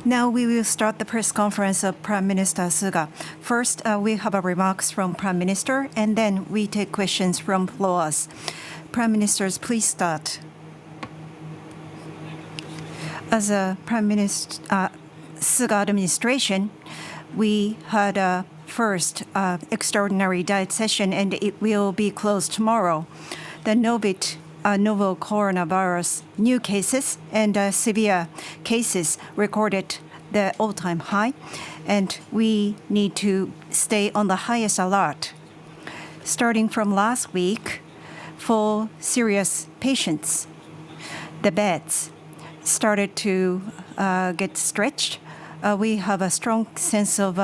Now we will start the press conference of Prime Minister Suga. First, we have remarks from Prime Minister, and then we take questions from floors. Prime Ministers, please start. As a Prime Minister Suga administration, we had a first extraordinary diet session, and it will be closed tomorrow. The novel coronavirus new cases and severe cases recorded the all-time high, and we need to stay on the highest alert. Starting from last week, for serious patients, the beds started to get stretched. We have a strong sense of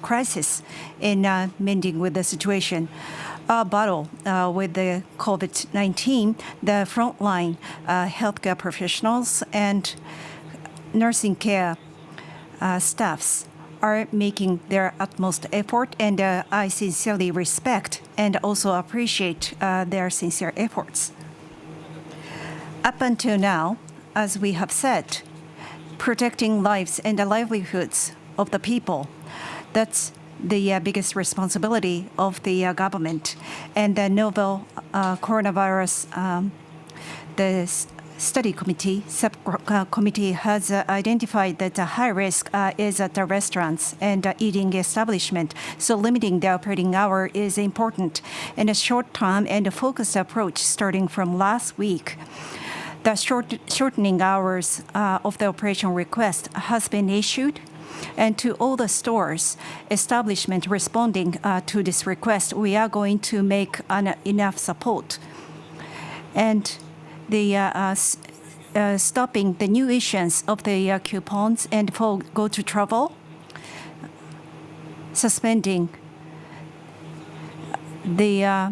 crisis in mending with the situation. Our battle with the COVID-19, the frontline healthcare professionals and nursing care staffs are making their utmost effort, and I sincerely respect and also appreciate their sincere efforts. Up until now, as we have said, protecting lives and the livelihoods of the people, that's the biggest responsibility of the government. And the novel coronavirus, the study committee, subcommittee has identified that the high risk is at the restaurants and eating establishment. So limiting the operating hour is important. And a short-term and a focused approach starting from last week. The shortening hours of the operation request has been issued. And to all the stores, establishment responding to this request, we are going to make enough support. And the stopping the new issuance of the coupons and for go to travel, suspending the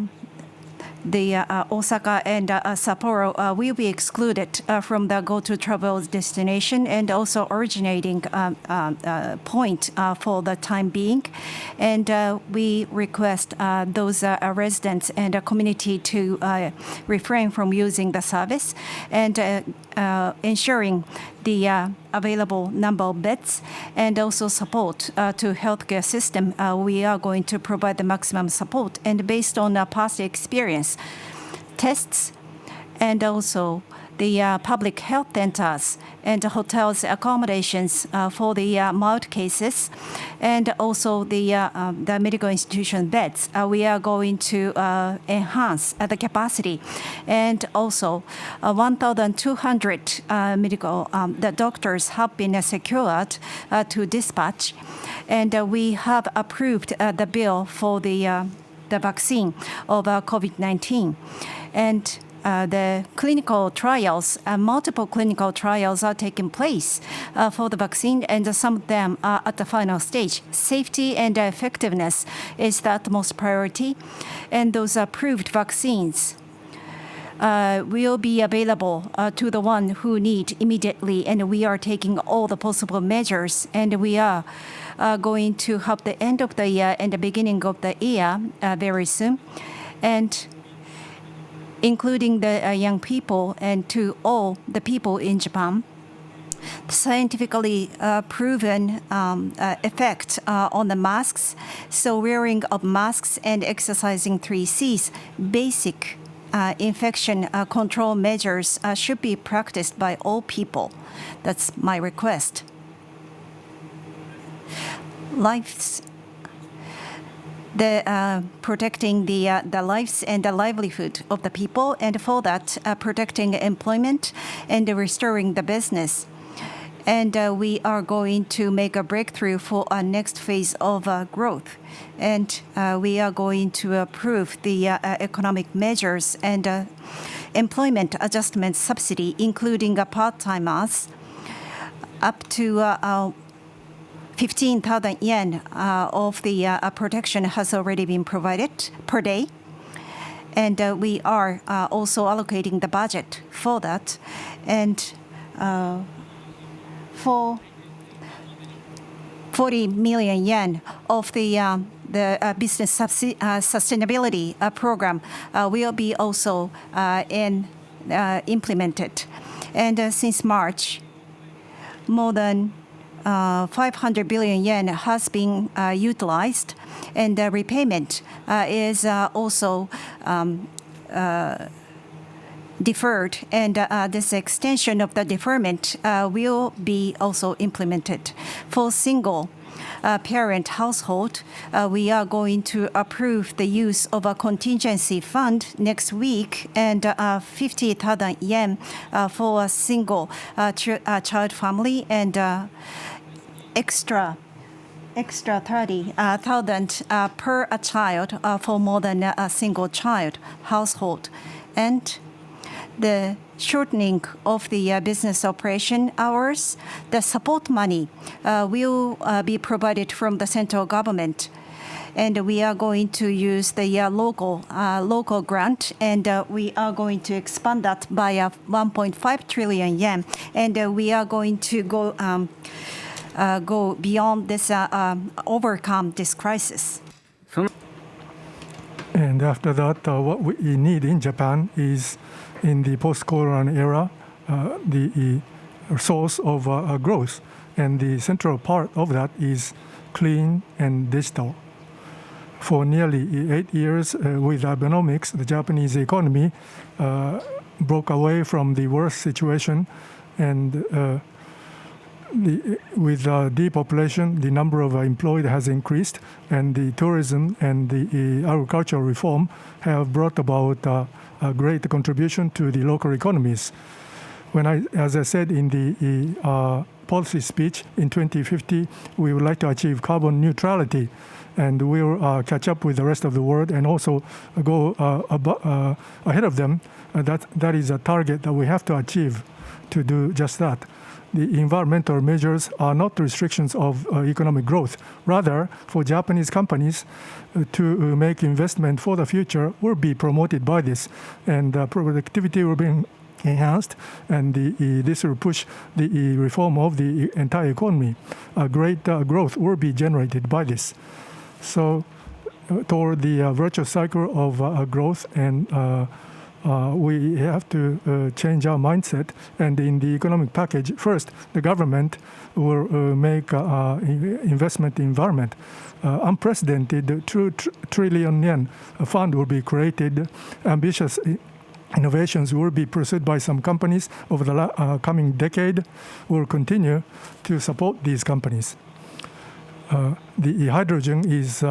Osaka and Sapporo will be excluded from the go-to-travel destination and also originating point for the time being. And we request those residents and the community to refrain from using the service and ensuring the available number of beds and also support to healthcare system. We are going to provide the maximum support, and based on past experience, tests and also the public health centers and hotels accommodations for the mild cases, and also the medical institution beds. We are going to enhance the capacity, and also 1,200 medical the doctors have been secured to dispatch, and we have approved the bill for the vaccine of COVID-19, and the clinical trials, multiple clinical trials are taking place for the vaccine, and some of them are at the final stage. Safety and effectiveness is the utmost priority, and those approved vaccines will be available to the one who need immediately, and we are taking all the possible measures, and we are going to have the end of the year and the beginning of the year very soon, and including the young people and to all the people in Japan. Scientifically proven effect on the masks. So wearing of masks and exercising 3 Cs, basic infection control measures should be practiced by all people. That's my request. Protecting the lives and the livelihood of the people, and for that protecting employment and restoring the business. And we are going to make a breakthrough for our next phase of growth. And we are going to approve the economic measures and employment adjustment subsidy, including part-timers, up to 15,000 yen of the protection has already been provided per day. And we are also allocating the budget for that. And for 40 million yen of the business sustainability program will be also implemented. And since March, more than 500 billion yen has been utilized, and the repayment is also deferred, and this extension of the deferment will be also implemented. For single parent household, we are going to approve the use of a contingency fund next week, and 50,000 yen for a single child family, and extra 30,000 per a child for more than a single child household. And the shortening of the business operation hours, the support money will be provided from the central government. And we are going to use the local grant, and we are going to expand that by 1.5 trillion yen. And we are going to go beyond this, overcome this crisis. And after that, what we need in Japan is, in the post-Corona era, the source of growth. And the central part of that is clean and digital. For nearly 8 years with Abenomics, the Japanese economy broke away from the worst situation, and with depopulation, the number of employed has increased, and the tourism and the agricultural reform have brought about a great contribution to the local economies. As I said in the policy speech, in 2050, we would like to achieve carbon neutrality, and we'll catch up with the rest of the world and also go ahead of them. That is a target that we have to achieve to do just that. The environmental measures are not restrictions of economic growth. Rather, for Japanese companies to make investment for the future will be promoted by this, and productivity will be enhanced, and this will push the reform of the entire economy. A great growth will be generated by this. So, toward the virtuous cycle of growth, and we have to change our mindset. And in the economic package, first, the government will make investment environment. Unprecedented 2 trillion yen fund will be created. Ambitious innovations will be pursued by some companies over the coming decade. Will continue to support these companies. The hydrogen is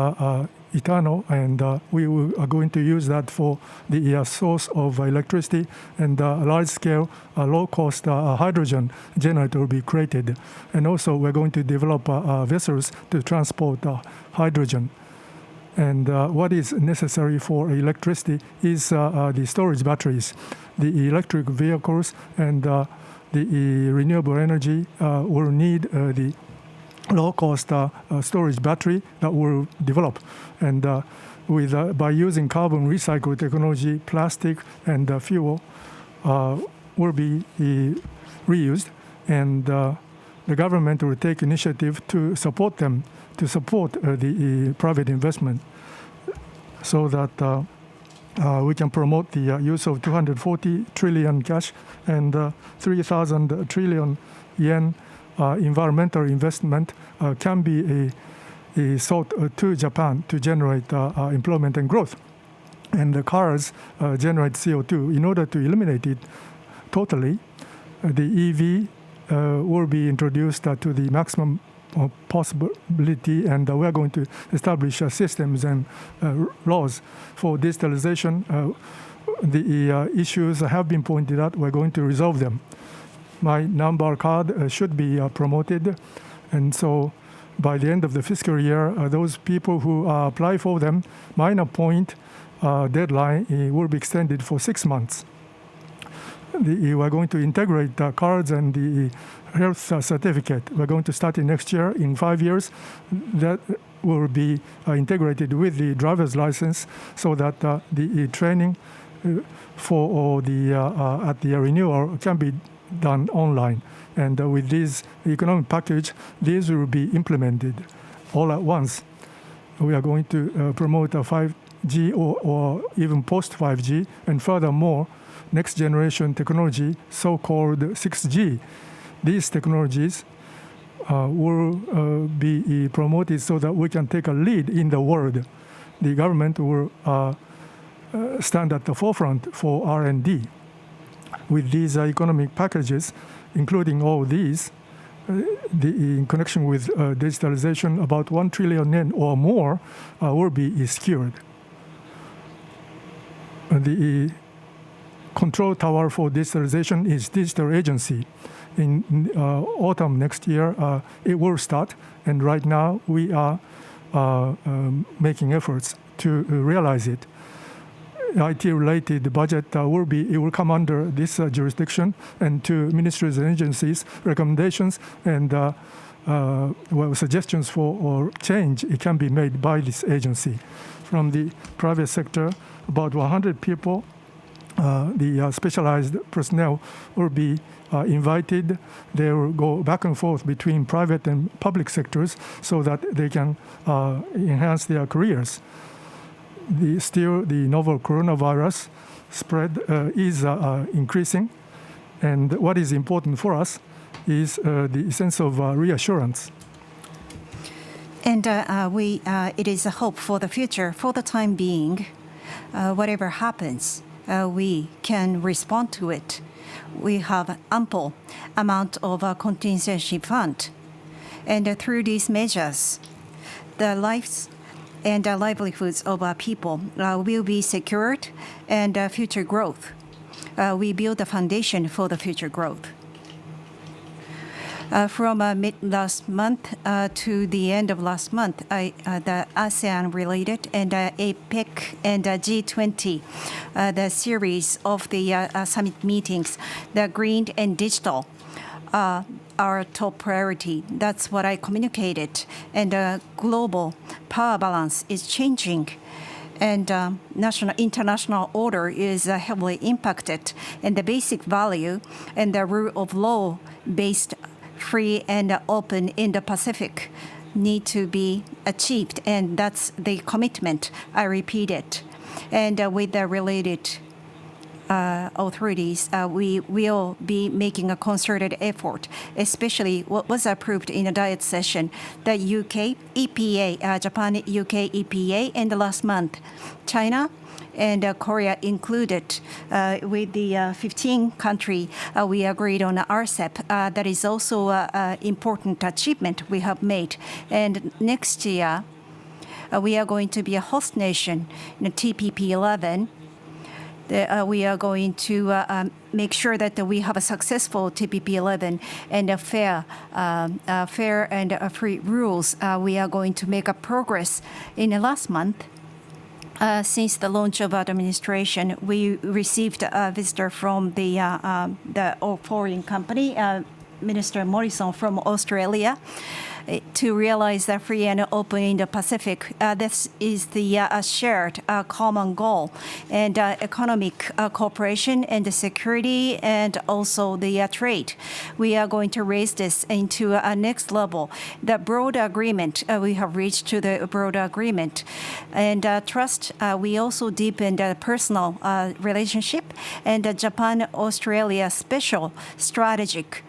eternal, and we are going to use that for the source of electricity, and large-scale, low-cost hydrogen generator will be created. And also, we're going to develop vessels to transport hydrogen. And what is necessary for electricity is the storage batteries. The electric vehicles and the renewable energy will need the low-cost storage battery that will develop. And by using carbon recycled technology, plastic and fuel will be reused. And the government will take initiative to support them, to support the private investment, so that we can promote the use of 240 trillion cash and 3,000 trillion yen environmental investment can be sought to Japan to generate employment and growth. And the cars generate CO2. In order to eliminate it totally, the EV will be introduced to the maximum possibility, and we are going to establish systems and laws for digitalization. The issues have been pointed out. We're going to resolve them. My number card should be promoted, and so by the end of the fiscal year, those people who apply for them, minor point deadline will be extended for 6 months. We are going to integrate the cards and the health certificate. We're going to start it next year. In 5 years, that will be integrated with the driver's license, so that the training for the at the renewal can be done online. And with this economic package, these will be implemented all at once. We are going to promote a 5G or even post 5G, and furthermore, next generation technology, so-called 6G. These technologies will be promoted so that we can take a lead in the world. The government will stand at the forefront for R&D. With these economic packages, including all these, in connection with digitalization, about 1 trillion yen or more will be secured. The control tower for digitalization is Digital Agency. In autumn next year, it will start, and right now we are making efforts to realize it. IT-related budget will come under this jurisdiction, and to ministries and agencies, recommendations and suggestions for change, it can be made by this agency. From the private sector, about 100 people, the specialized personnel will be invited. They will go back and forth between private and public sectors so that they can enhance their careers. Still, the novel coronavirus spread is increasing, and what is important for us is the sense of reassurance. And it is a hope for the future. For the time being, whatever happens, we can respond to it. We have ample amount of contingency fund, and through these measures, the lives and livelihoods of our people will be secured, and future growth. We build a foundation for the future growth. From mid last month to the end of last month, the ASEAN-related and APEC and G20, the series of the summit meetings, the green and digital, our top priority. That's what I communicated. And global power balance is changing, and international order is heavily impacted, and the basic value and the rule of law based free and open in the Pacific need to be achieved, and that's the commitment I repeated. And with the related authorities, we will be making a concerted effort, especially what was approved in a diet session, the UK EPA, Japan-UK EPA, and last month, China and Korea included. With the 15 country, we agreed on RCEP. That is also an important achievement we have made. And next year, we are going to be a host nation in TPP-11. We are going to make sure that we have a successful TPP-11 and a fair and free rules. We are going to make a progress. In the last month, since the launch of administration, we received a visitor from the foreign company, Minister Morrison from Australia, to realize the free and open in the Pacific. This is the shared common goal, and economic cooperation and the security and also the trade. We are going to raise this into a next level. The broad agreement, we have reached to the broad agreement. And trust, we also deepened the personal relationship, and Japan-Australia special strategic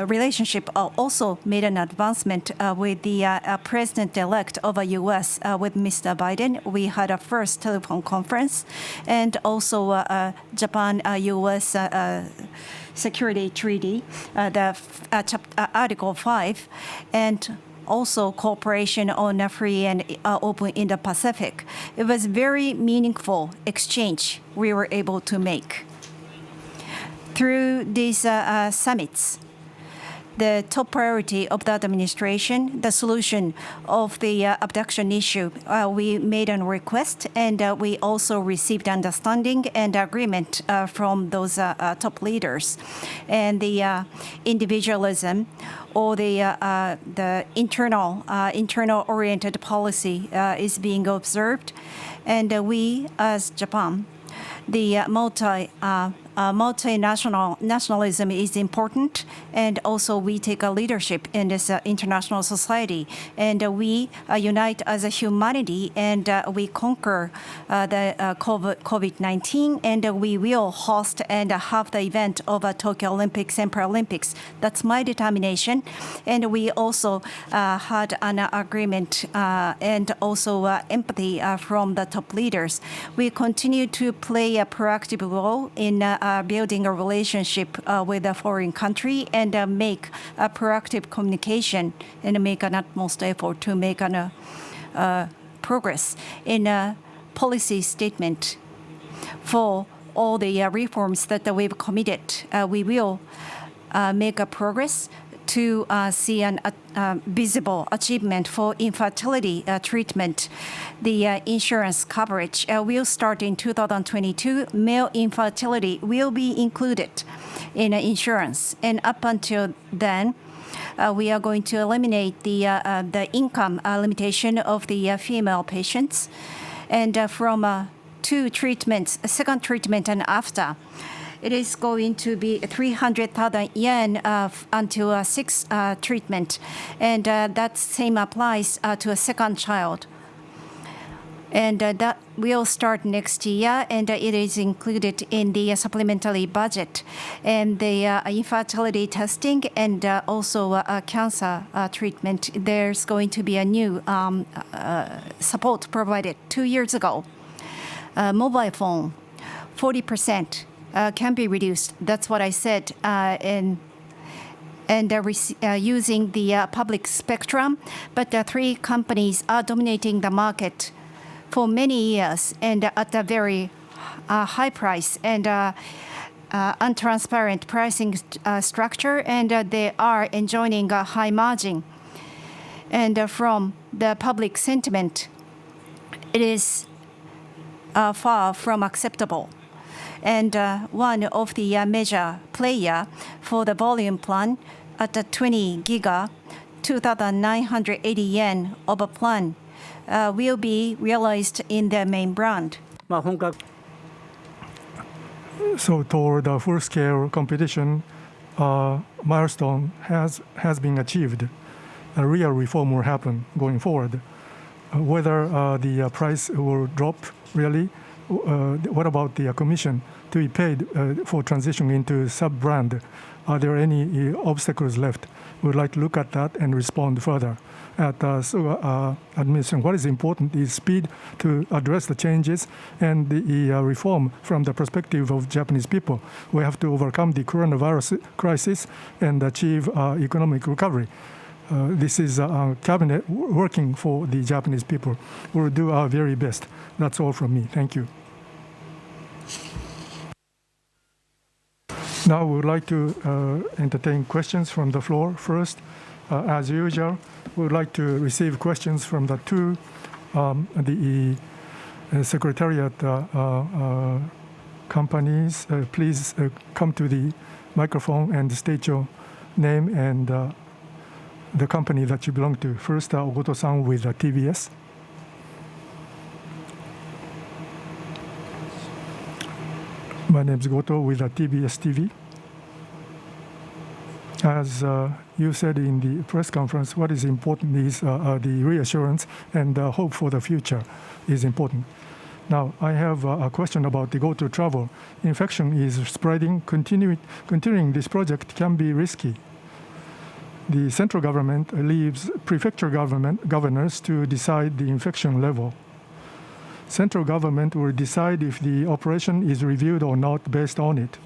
relationship also made an advancement with the president-elect of the U.S. With Mr. Biden. We had a first telephone conference, and also Japan-U.S. Security Treaty, the Article 5, and also cooperation on a free and open in the Pacific. It was very meaningful exchange we were able to make. Through these summits, the top priority of that administration, the solution of the abduction issue, we made a request, and we also received understanding and agreement from those top leaders. And the individualism or the internal oriented policy is being observed, and we as Japan, the nationalism is important, and also we take a leadership in this international society, and we unite as a humanity, and we conquer the COVID-19, and we will host and have the event of Tokyo Olympics and Paralympics. That's my determination, and we also had an agreement and also empathy from the top leaders. We continue to play a proactive role in building a relationship with a foreign country, and make a proactive communication, and make an utmost effort to make an progress in a policy statement for all the reforms that we've committed. We will make a progress to see an visible achievement for infertility treatment. The insurance coverage will start in 2022. Male infertility will be included in insurance, and up until then, we are going to eliminate the income limitation of the female patients, and from 2 treatments, second treatment and after, it is going to be 300,000 yen until 6 treatment, and that same applies to a second child. And that will start next year, and it is included in the supplementary budget. And the infertility testing and also cancer treatment, there's going to be a new support provided 2 years ago. Mobile phone, 40%. Can be reduced. That's what I said. And using the public spectrum, but the 3 companies are dominating the market for many years, and at a very high price, and untransparent pricing structure, and they are enjoying a high margin. And from the public sentiment, it is far from acceptable. And one of the major player for the volume plan at the 20 giga, 2,980 yen of a plan will be realized in the main brand. So toward the full-scale competition, milestone has been achieved. A real reform will happen going forward. Whether the price will drop really, what about the commission to be paid for transition into sub-brand? Are there any obstacles left? We would like to look at that and respond further. At administration, what is important is speed to address the changes and the reform from the perspective of Japanese people. We have to overcome the coronavirus crisis and achieve economic recovery. This is a cabinet working for the Japanese people. We'll do our very best. That's all from me. Thank you. Now we would like to entertain questions from the floor first. As usual, we would like to receive questions from the 2 Secretariat companies. Please come to the microphone and state your name and the company that you belong to. First, Ogoto-san with TBS. My name is Goto with TBS TV. As you said in the press conference, what is important is the reassurance and hope for the future is important. Now, I have a question about the go-to travel. Infection is spreading. Continuing this project can be risky. The central government leaves prefecture governors to decide the infection level. Central government will decide if the operation is reviewed or not based on it.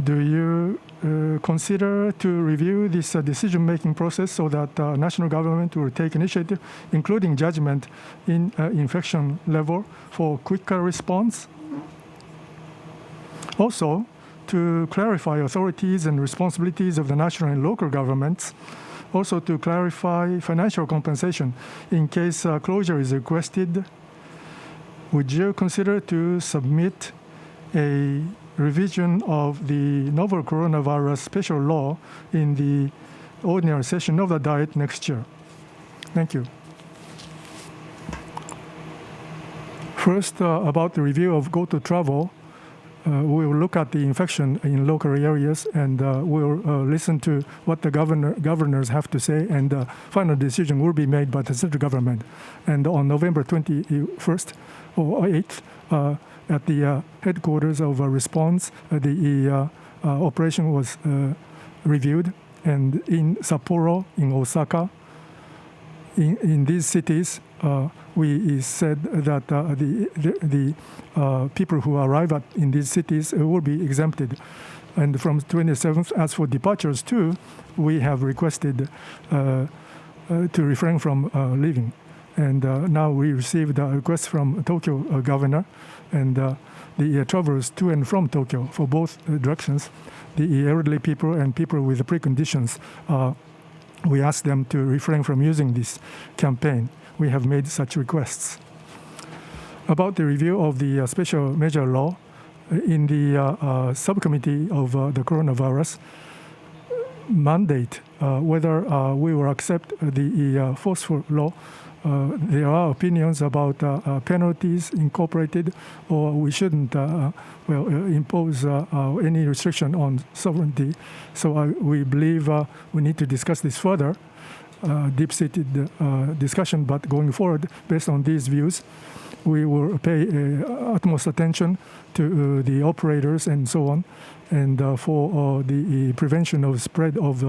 Do you consider to review this decision-making process so that national government will take initiative, including judgment in infection level for quicker response? Also, to clarify authorities and responsibilities of the national and local governments, also to clarify financial compensation in case closure is requested, would you consider to submit a revision of the novel coronavirus special law in the ordinary session of the Diet next year? Thank you. First, about the review of Go to Travel, we will look at the infection in local areas, and we'll listen to what the governors have to say, and the final decision will be made by the central government. And on November 21st or 8th, at the headquarters of Response, the operation was reviewed, and in Sapporo, in Osaka, in these cities, we said that the people who arrive in these cities will be exempted. And from 27th, as for departures too, we have requested to refrain from leaving. And now we received a request from Tokyo governor, and the travelers to and from Tokyo for both directions, the elderly people and people with preconditions, we asked them to refrain from using this campaign. We have made such requests. About the review of the special measure law, in the subcommittee of the coronavirus mandate, whether we will accept the forceful law, there are opinions about penalties incorporated, or we shouldn't impose any restriction on sovereignty. So we believe we need to discuss this further, deep-seated discussion. But going forward, based on these views, we will pay utmost attention to the operators and so on, and for the prevention of spread of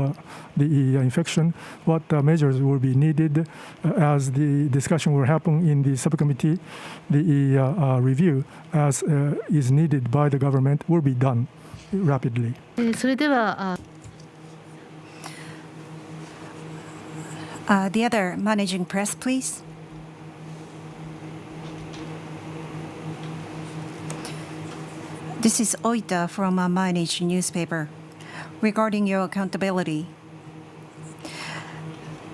the infection, what measures will be needed as the discussion will happen in the subcommittee. The review as is needed by the government will be done rapidly. それでは The other managing press, please. This is Oita from a Mainichi newspaper. Regarding your accountability,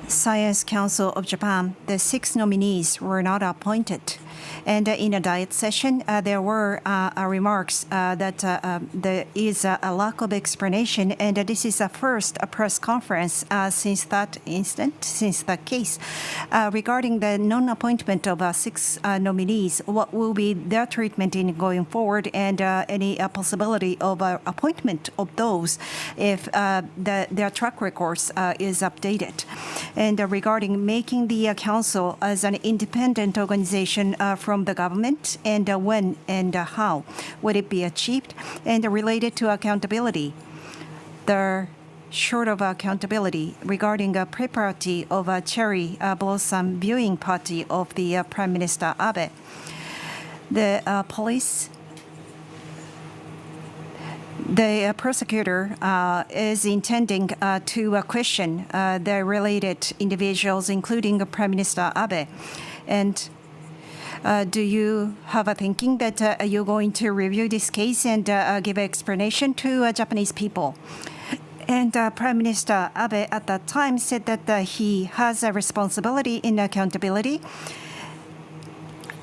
Science Council of Japan, the 6 nominees were not appointed. And in a diet session, there were remarks that there is a lack of explanation, and this is the first press conference since that case. Regarding the non-appointment of 6 nominees, what will be their treatment in going forward, and any possibility of appointment of those if their track records is updated. And regarding making the council as an independent organization from the government, and when and how would it be achieved? And related to accountability, the short of accountability regarding a pre-party of a cherry blossom viewing party of the Prime Minister Abe, the police. The prosecutor is intending to question the related individuals, including Prime Minister Abe. And do you have a thinking that you're going to review this case and give an explanation to Japanese people? And Prime Minister Abe at that time said that he has a responsibility in accountability.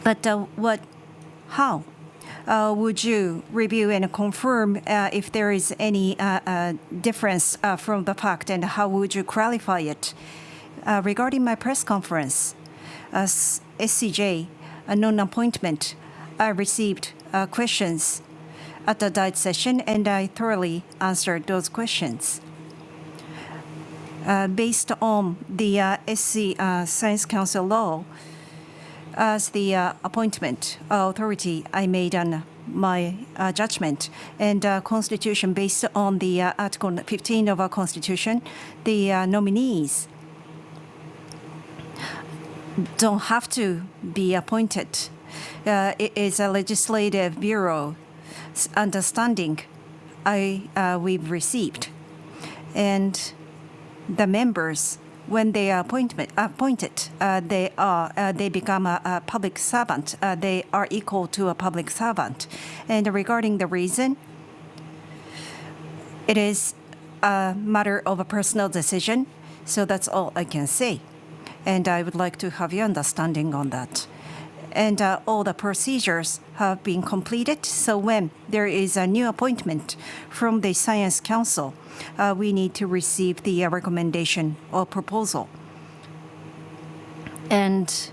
But how? Would you review and confirm if there is any difference from the fact, and how would you clarify it? Regarding my press conference, SCJ, a non-appointment, I received questions at the diet session, and I thoroughly answered those questions. Based on the SC Science Council law, as the appointment authority, I made my judgment, and Constitution, based on the Article 15 of our Constitution, the nominees don't have to be appointed. It is a legislative bureau understanding we've received, and the members, when they are appointed, they become a public servant. They are equal to a public servant. And regarding the reason, it is a matter of a personal decision. So that's all I can say. And I would like to have your understanding on that. And all the procedures have been completed. So when there is a new appointment from the Science Council, we need to receive the recommendation or proposal. And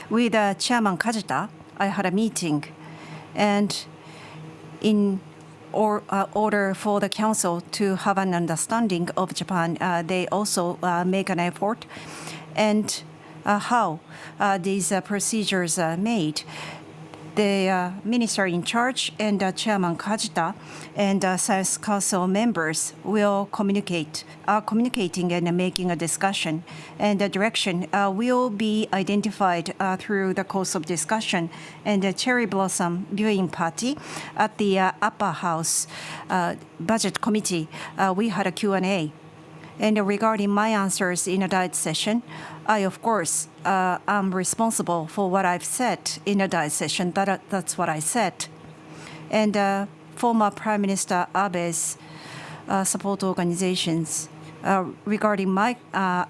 with Chairman Kajita, I had a meeting, and in order for the council to have an understanding of Japan, they also make an effort, and how these procedures are made. The minister in charge and Chairman Kajita and Science Council members will communicating and making a discussion. And the direction will be identified through the course of discussion. And the cherry blossom viewing party at the upper house budget committee, we had a Q&A. And regarding my answers in a diet session, I, of course, am responsible for what I've said in a diet session. That's what I said. And former Prime Minister Abe's support organizations, regarding my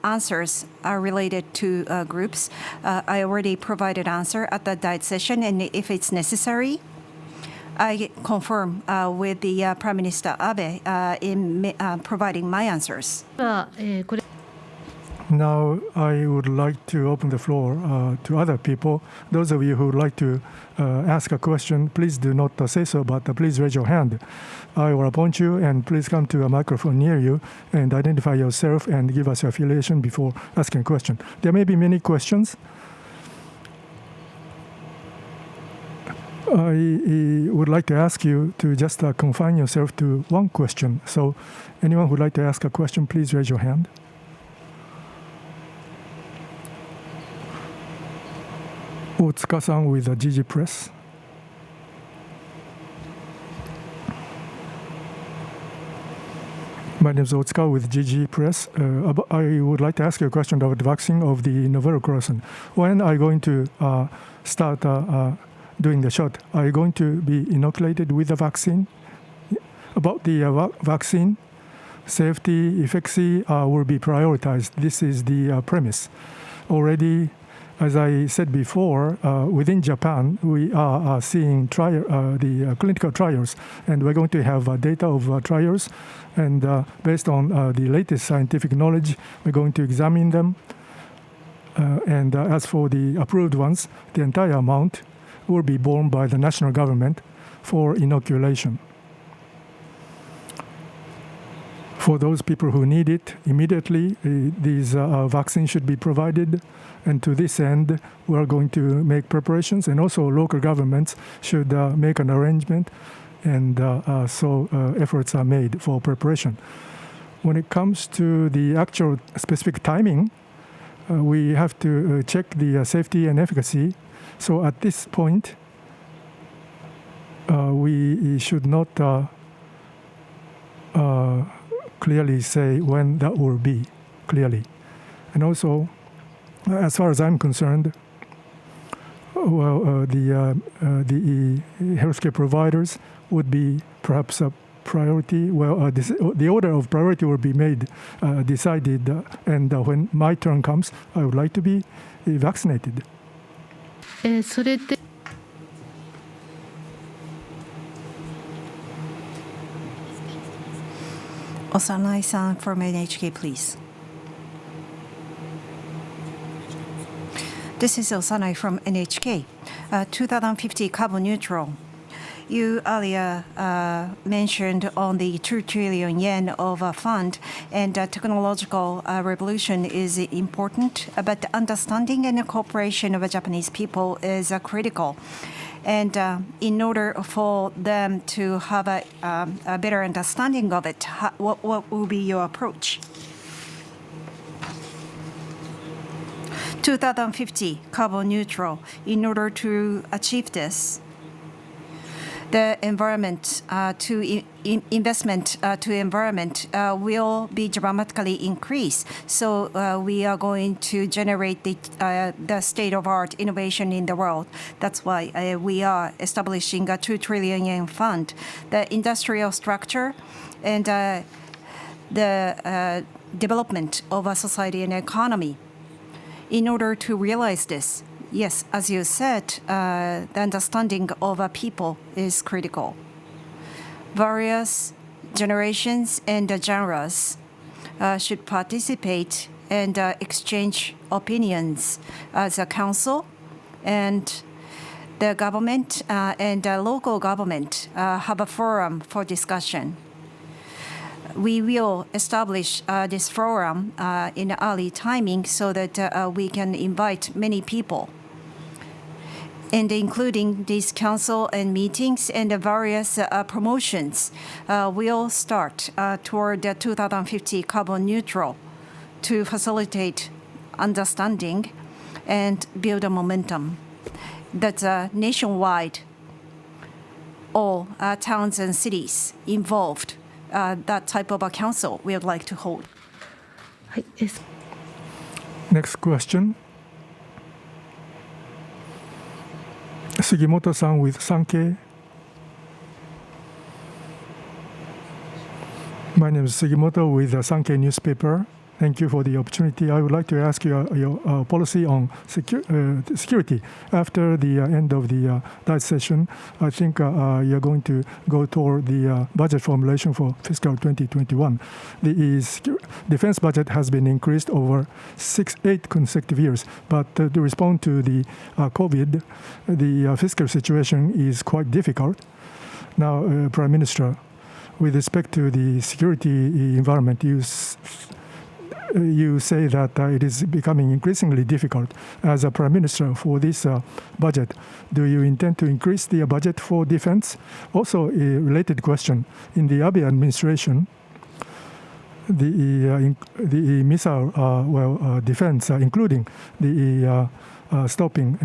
answers are related to groups. I already provided answer at the diet session, and if it's necessary, I confirm with the Prime Minister Abe in providing my answers. Now, I would like to open the floor to other people. Those of you who would like to ask a question, please do not say so, but please raise your hand. I will appoint you, and please come to a microphone near you and identify yourself and give us your affiliation before asking a question. There may be many questions. I would like to ask you to just confine yourself to one question. So anyone who would like to ask a question, please raise your hand. Otsuka-san with the GG Press. My name is Otsuka with GG Press. I would like to ask you a question about the vaccine of the novel coronavirus. When are you going to start doing the shot? Are you going to be inoculated with the vaccine? About the vaccine, safety, efficacy will be prioritized. This is the premise. Already, as I said before, within Japan, we are seeing the clinical trials, and we're going to have data of trials. And based on the latest scientific knowledge, we're going to examine them. And as for the approved ones, the entire amount will be borne by the national government for inoculation. For those people who need it immediately, these vaccines should be provided. And to this end, we are going to make preparations, and also local governments should make an arrangement, and so efforts are made for preparation. When it comes to the actual specific timing, we have to check the safety and efficacy. So at this point, we should not clearly say when that will be, clearly. And also, as far as I'm concerned, the healthcare providers would be perhaps a priority. The order of priority will be decided, and when my turn comes, I would like to be vaccinated. Osanai-san from NHK, please. This is Osanai from NHK. 2050 carbon neutral. You earlier mentioned on the 2 trillion yen of a fund, and technological revolution is important, but the understanding and the cooperation of the Japanese people is critical. And in order for them to have a better understanding of it, what will be your approach? 2050 carbon neutral. In order to achieve this, the environment investment to environment will be dramatically increased. So we are going to generate the state-of-art innovation in the world. That's why we are establishing a 2 trillion yen fund. The industrial structure and the development of a society and economy. In order to realize this, yes, as you said, the understanding of a people is critical. Various generations and genres should participate and exchange opinions as a council, and the government and local government have a forum for discussion. We will establish this forum in early timing so that we can invite many people. And including these council and meetings and the various promotions, we'll start toward the 2050 carbon neutral to facilitate understanding and build a momentum. That's nationwide, all towns and cities involved. That type of a council we would like to hold. Next question. Sugimoto-san with Sankei. My name is Sugimoto with the Sankei newspaper. Thank you for the opportunity. I would like to ask you your policy on security. After the end of the Diet session, I think you're going to go toward the budget formulation for fiscal 2021. The defense budget has been increased over 8 consecutive years, but to respond to the COVID, the fiscal situation is quite difficult. Now, Prime Minister, with respect to the security environment, you say that it is becoming increasingly difficult. As a Prime Minister, for this budget, do you intend to increase the budget for defense? Also, a related question. In the Abe administration, the missile defense, including the stopping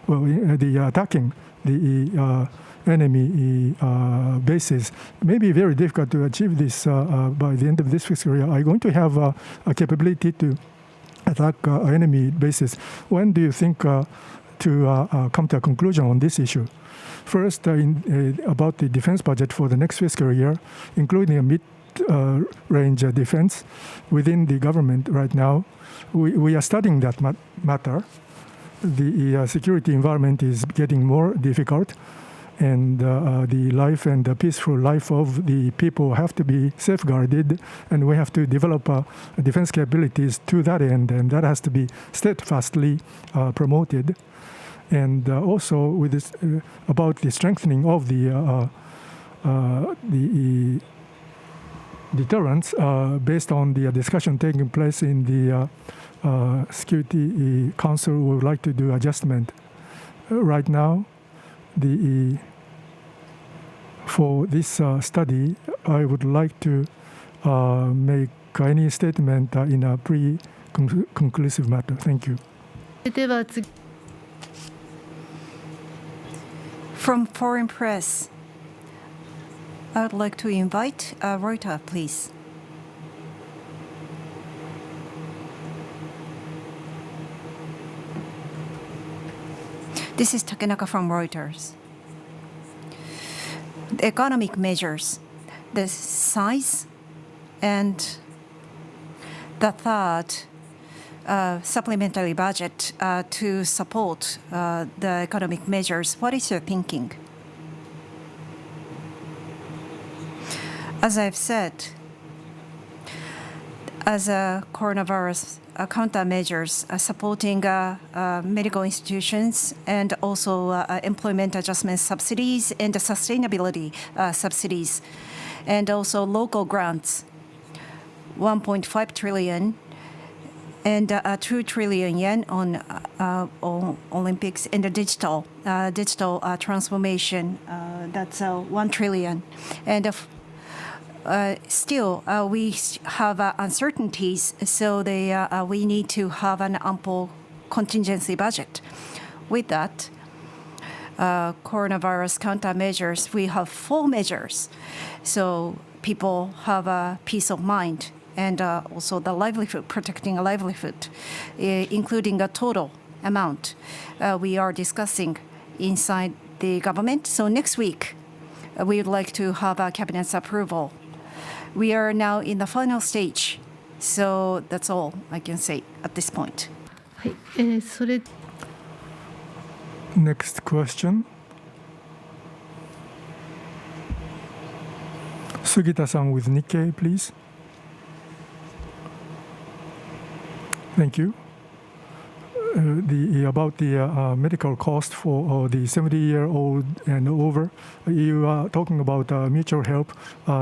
the attacking the enemy bases, may be very difficult to achieve this by the end of this fiscal year. Are you going to have a capability to attack enemy bases? When do you think to come to a conclusion on this issue? First, about the defense budget for the next fiscal year, including a mid-range defense within the government right now, we are studying that matter. The security environment is getting more difficult, and the life and the peaceful life of the people have to be safeguarded, and we have to develop defense capabilities to that end, and that has to be steadfastly promoted. And also with this, about the strengthening of the deterrence based on the discussion taking place in the Security Council, we would like to do adjustment. Right now, for this study, I would like to make any statement in a pre-conclusive matter. Thank you. From foreign press, I would like to invite Reuters, please. This is Takenaka from Reuters. The economic measures, the size, and the third supplementary budget to support the economic measures. What is your thinking? As I've said, as a coronavirus countermeasures supporting medical institutions and also employment adjustment subsidies and the sustainability subsidies, and also local grants, 1.5 trillion and 2 trillion yen on Olympics and the digital transformation. That's 1 trillion. And still, we have uncertainties, so we need to have an ample contingency budget. With that, coronavirus countermeasures, we have 4 measures, so people have a peace of mind, and also the livelihood, protecting a livelihood, including a total amount we are discussing inside the government. So next week, we would like to have a cabinet's approval. We are now in the final stage, so that's all I can say at this point. Next question. Sugita-san with Nikkei, please. about the medical cost for the 70-year-old and over. You are talking about mutual help,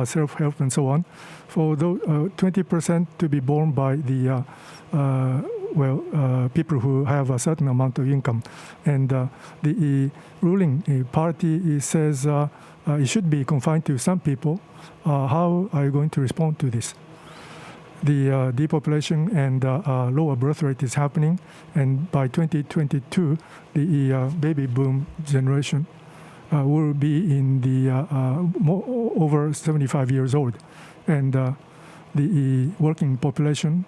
self-help, and so on. For those 20% to be borne by the people who have a certain amount of income, and the ruling party says it should be confined to some people. How are you going to respond to this? The depopulation and lower birth rate is happening, and by 2022, the baby boom generation will be in the over 75 years old, and the working population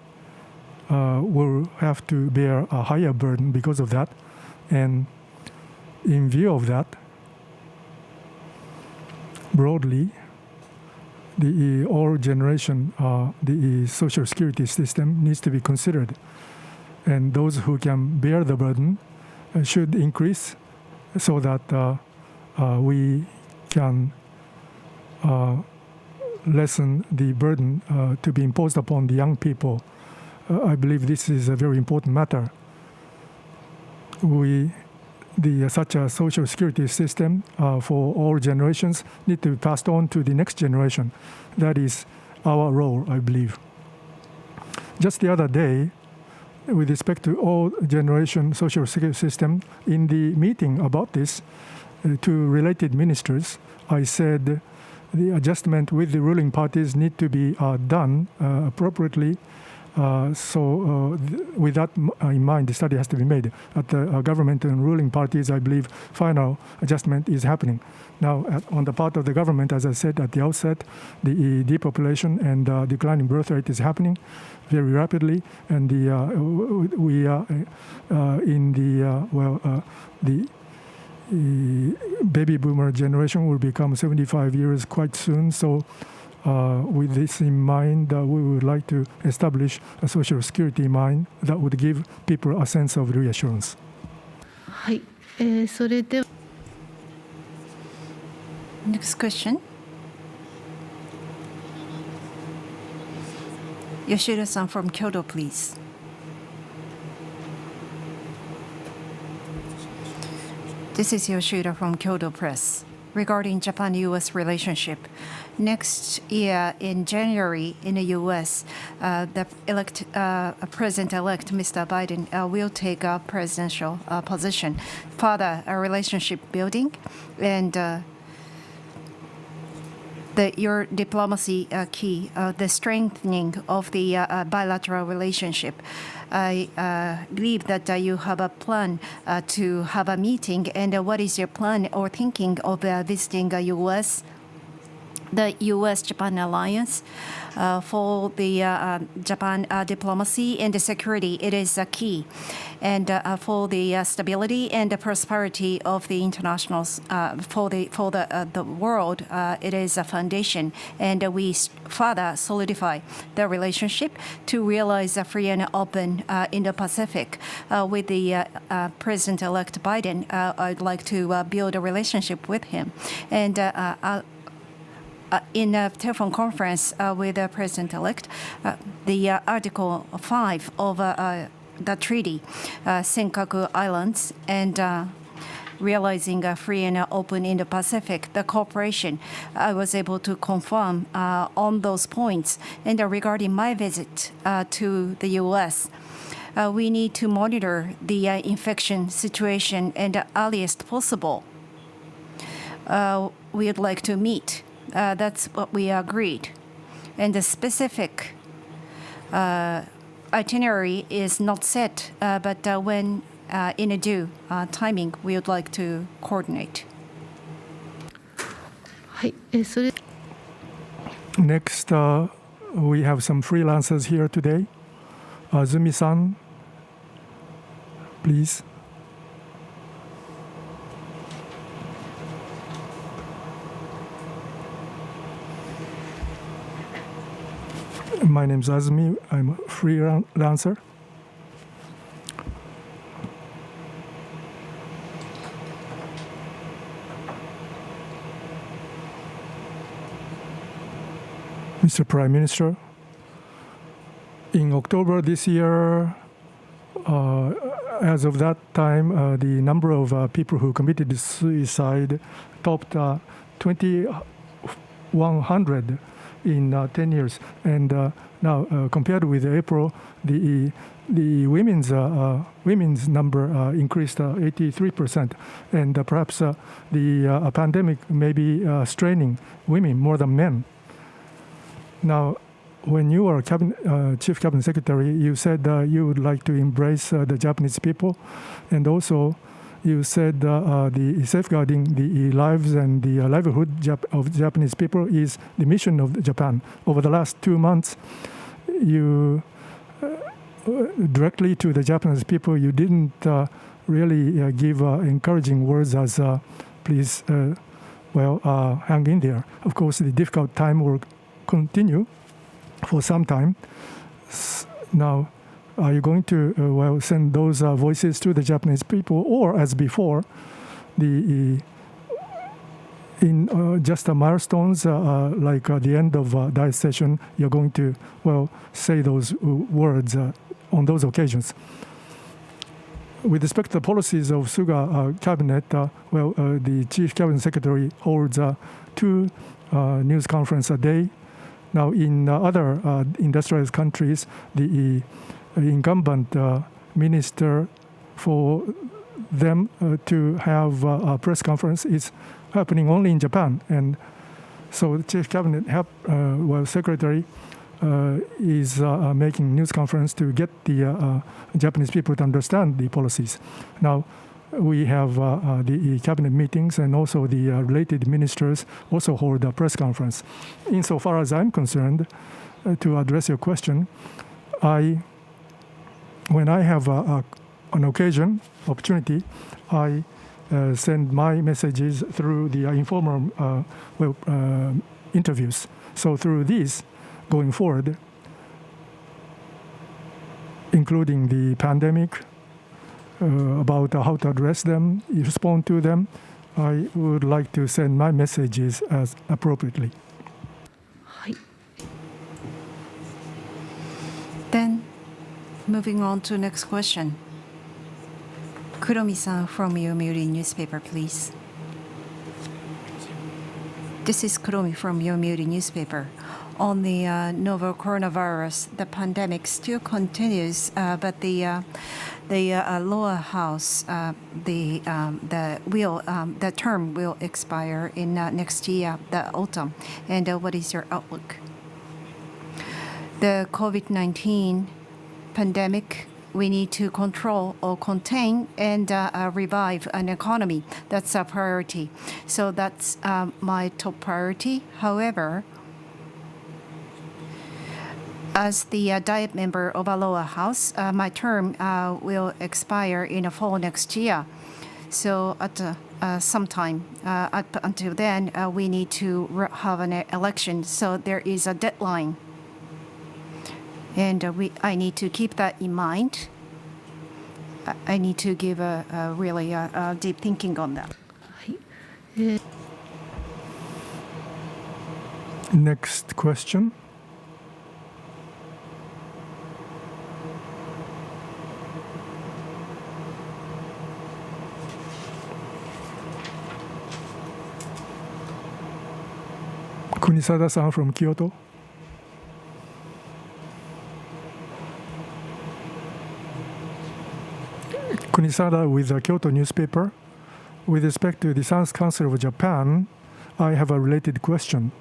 will have to bear a higher burden because of that. And in view of that, broadly, the all generation, the social security system needs to be considered, and those who can bear the burden should increase, so that we can lessen the burden to be imposed upon the young people. I believe this is a very important matter. Such a social security system for all generations need to be passed on to the next generation. That is our role, I believe. Just the other day, with respect to all generation social security system, in the meeting about this to related ministers, I said the adjustment with the ruling parties need to be done appropriately. With that in mind, the study has to be made. At the government and ruling parties, I believe final adjustment is happening. Now, on the part of the government, as I said at the outset, the depopulation and declining birth rate is happening very rapidly, and we are in the baby boomer generation will become 75 years quite soon. So with this in mind, we would like to establish a social security line that would give people a sense of reassurance. はい、それで Next question. Yoshida-san from Kyoto, please. This is Yoshida from Kyoto Press. Regarding Japan-U.S. relationship, next year in January in the U.S., the President-elect Mr. Biden will take a presidential position, further relationship building, and your diplomacy key, the strengthening of the bilateral relationship. I believe that you have a plan to have a meeting, and what is your plan or thinking of visiting the U.S., the U.S.-Japan alliance for the Japan diplomacy and the security? It is a key, and for the stability and the prosperity of the international for the world, it is a foundation, and we further solidify the relationship to realize a free and open Indo-Pacific. With the President-elect Biden, I'd like to build a relationship with him, and in a telephone conference with the President-elect, the Article 5 of the treaty, Senkaku Islands, and realizing a free and open Indo-Pacific, the cooperation, I was able to confirm on those points. And regarding my visit to the U.S., we need to monitor the infection situation, and the earliest possible, we would like to meet. That's what we agreed. And the specific itinerary is not set, but when in a due timing, we would like to coordinate. はい、それ Next, we have some freelancers here today. Azumi-san, please. My name is Azumi. I'm a freelancer. Mr. Prime Minister, in October this year, as of that time, the number of people who committed suicide topped 2,100 in 10 years. And now, compared with April, the women's number increased 83%, and perhaps the pandemic may be straining women more than men. Now, when you were Chief Cabinet Secretary, you said you would like to embrace the Japanese people, and also you said the safeguarding the lives and the livelihood of Japanese people is the mission of Japan. Over the last 2 months, you directly to the Japanese people, you didn't really give encouraging words as please, hang in there. Of course, the difficult time will continue for some time. Now, are you going to send those voices to the Japanese people, or as before, in just milestones like the end of Diet session, you're going to say those words on those occasions? With respect to the policies of Suga cabinet, the Chief Cabinet Secretary holds 2 news conferences a day. Now, in other industrialized countries, the incumbent minister for them to have a press conference is happening only in Japan. And so the Chief Cabinet Secretary is making news conference to get the Japanese people to understand the policies. Now, we have the cabinet meetings, and also the related ministers also hold a press conference. Insofar as I'm concerned, to address your question, when I have an opportunity, I send my messages through the informal interviews. So through these, going forward, including the pandemic, about how to address them, respond to them, I would like to send my messages as appropriately. Then, moving on to next question. Kuromi-san from Yomiuri newspaper, please. This is Kuromi from Yomiuri newspaper. On the novel coronavirus, the pandemic still continues, but the lower house, the term will expire in next year, the autumn. And what is your outlook? The COVID-19 pandemic, we need to control or contain and revive an economy. That's a priority. So that's my top priority. However, as the Diet member of a lower house, my term will expire in the fall next year. So at some time, until then, we need to have an election. So there is a deadline. And I need to keep that in mind. I need to give a really deep thinking on that. Next question. Kunisada-san from Kyoto. Kunisada with the Kyoto newspaper. With respect to the Science Council of Japan, I have a related question.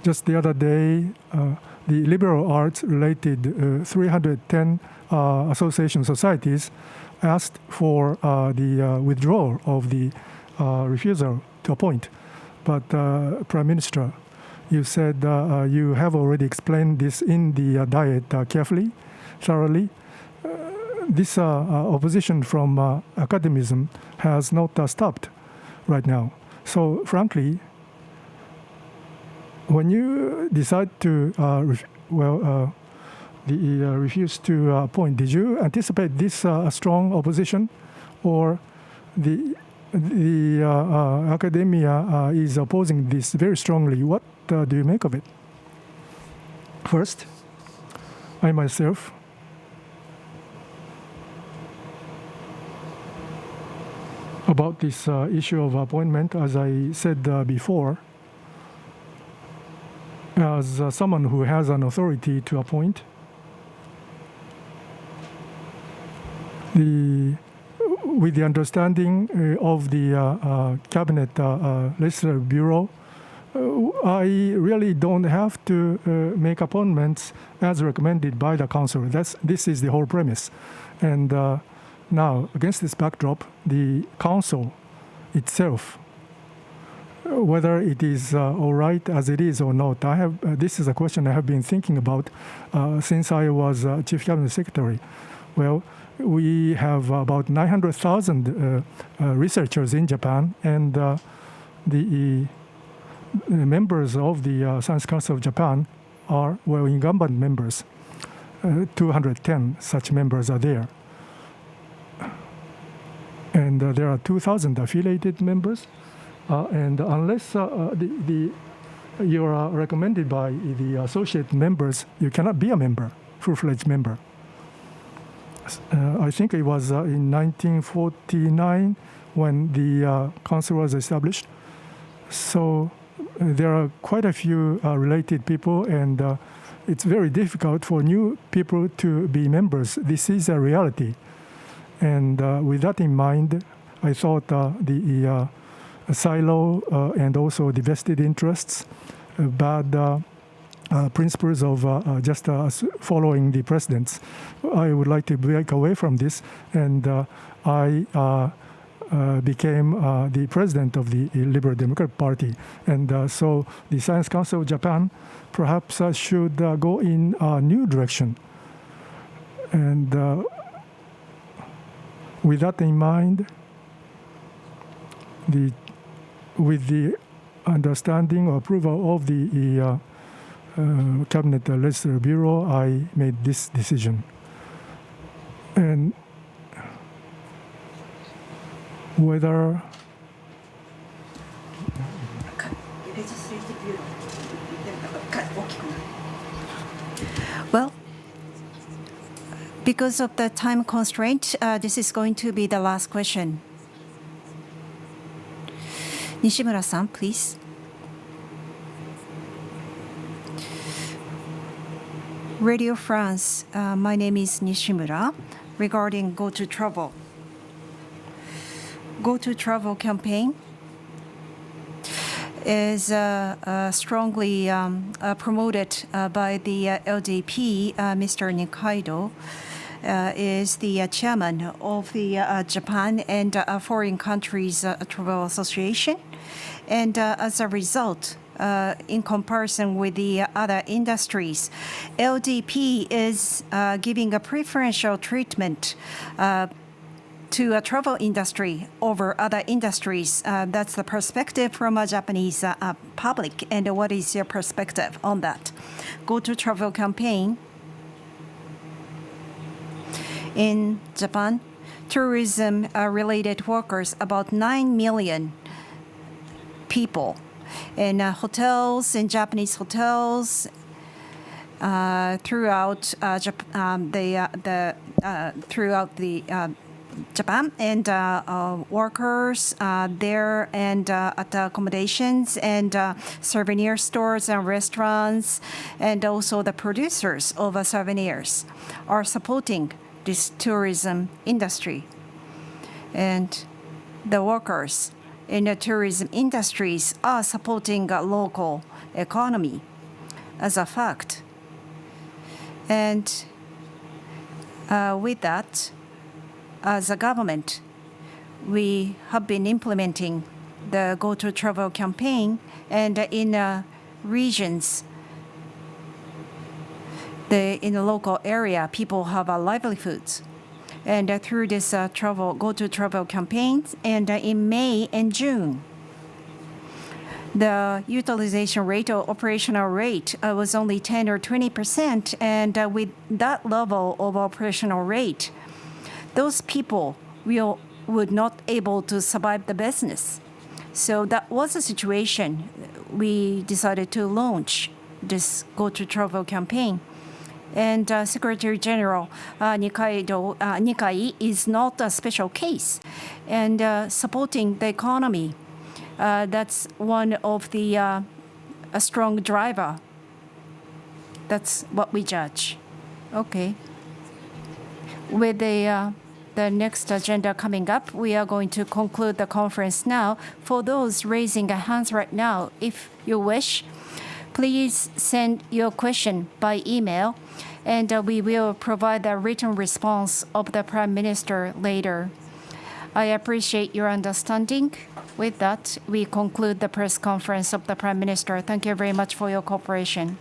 Just the other day, the liberal arts related 310 association societies asked for the withdrawal of the refusal to appoint. But Prime Minister, you said you have already explained this in the Diet carefully, thoroughly. This opposition from academism has not stopped right now. So frankly, when you decide to refuse to appoint, did you anticipate this strong opposition, or the academia is opposing this very strongly? What do you make of it? First, I myself About this issue of appointment, as I said before, as someone who has an authority to appoint, with the understanding of the Cabinet Legislative Bureau, I really don't have to make appointments as recommended by the Council. This is the whole premise. And now, against this backdrop, the Council itself, whether it is all right as it is or not, this is a question I have been thinking about since I was Chief Cabinet Secretary. Well, we have about 900,000 researchers in Japan, and the members of the Science Council of Japan are, well, incumbent members. 210 such members are there. And there are 2,000 affiliated members. And unless you are recommended by the associate members, you cannot be a member, full-fledged member. I think it was in 1949 when the council was established. So there are quite a few related people, and it's very difficult for new people to be members. This is a reality. And with that in mind, I thought the silo and also the vested interests, bad principles of just following the precedents. I would like to break away from this, and I became the president of the Liberal Democratic Party. And so the Science Council of Japan perhaps should go in a new direction. And with that in mind, with the understanding or approval of the Cabinet Legislative Bureau, I made this decision. And whether Well, because of the time constraint, this is going to be the last question. Nishimura-san, please. Radio France, my name is Nishimura. Regarding Go to Travel. Go to Travel campaign is strongly promoted by the LDP. Mr. Nikaido is the chairman of the Japan and Foreign Countries Travel Association. And as a result, in comparison with the other industries, LDP is giving a preferential treatment to a travel industry over other industries. That's the perspective from a Japanese public. And what is your perspective on that? Go to Travel campaign in Japan, tourism-related workers, about 9 million people in hotels, in Japanese hotels, throughout Japan, and workers there, and at the accommodations, and souvenir stores and restaurants, and also the producers of souvenirs are supporting this tourism industry. And the workers in the tourism industries are supporting a local economy as a fact. And with that, as a government, we have been implementing the Go to Travel campaign, and in regions, in the local area, people have livelihoods. And through this Go to Travel campaigns, and in May and June, the utilization rate or operational rate was only 10 or 20%. And with that level of operational rate, those people would not able to survive the business. So that was a situation. We decided to launch this Go to Travel campaign. And Secretary General Nikai is not a special case. And supporting the economy, that's one of the a strong driver. That's what we judge. Okay. With the next agenda coming up, we are going to conclude the conference now. For those raising a hands right now, if you wish, please send your question by email, and we will provide a written response of the Prime Minister later. I appreciate your understanding. With that, we conclude the press conference of the Prime Minister. Thank you very much for your cooperation.